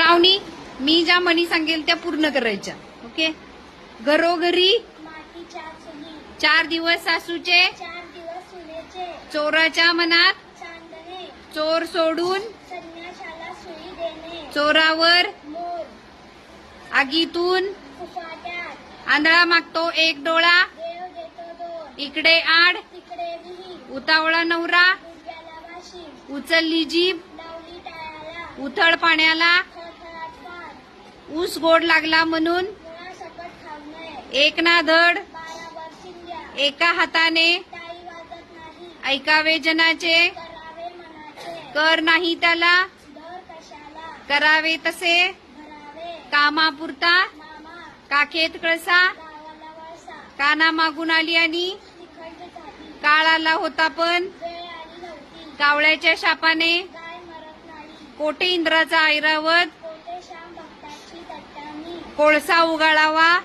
श्रावणी, मी ज्या म्हणी सांगेल त्या पूर्ण करायच्या. ओके. घरोघरी 4 दिवस सासूचे, चोराच्या मनात चोर सोडून, चोरावर आगीतून आंधळा मागतो एक डोळा, इकडे आड उतावळा नवरा, उचलली जीभ उथळ पाण्याला, ऊस गोड लागला म्हणून एक ना धड, एका हाताने ऐकावे जनाचे, कर नाही त्याला करावे तसे, कामापुरता काखेत कळसा, काना मागून आली आणि काळ आला होता पण कावळ्याच्या शापाने, कोटे इंद्राचा ऐरावत, कोळसा उगाळावा,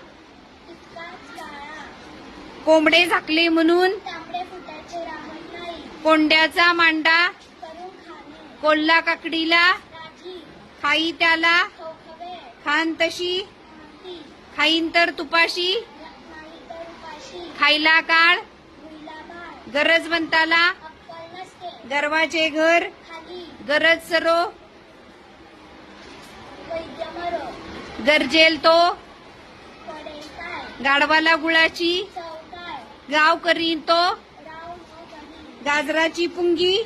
कोंबडे झाकले म्हणून कोंड्याचा मांडा, कोल्हा काकडीला खाई त्याला, खान तशी खाईन तर तुपाशी, खायला काळ गरजवंताला, गर्वाचे घर गरज सरो, गरजेल तो गाढवाला गुळाची, गाव करीन तो गाजराची पुंगी,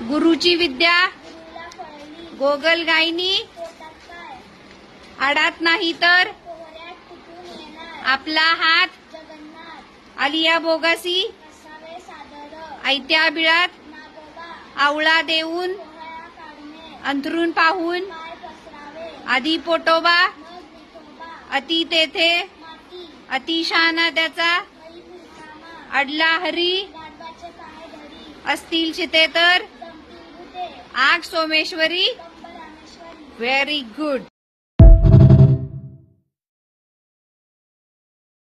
गुरुची विद्या गोगल गायनी, आडात नाही तर आपला हात, आलिया बोगासी ऐत्या बिळात, आवळा देऊन अंथरून पाहून, आधी पोटोबा अति तेथे अतिशहाणा त्याचा, अडला हरी असतील चिते तर आग सोमेश्वरी. Very good.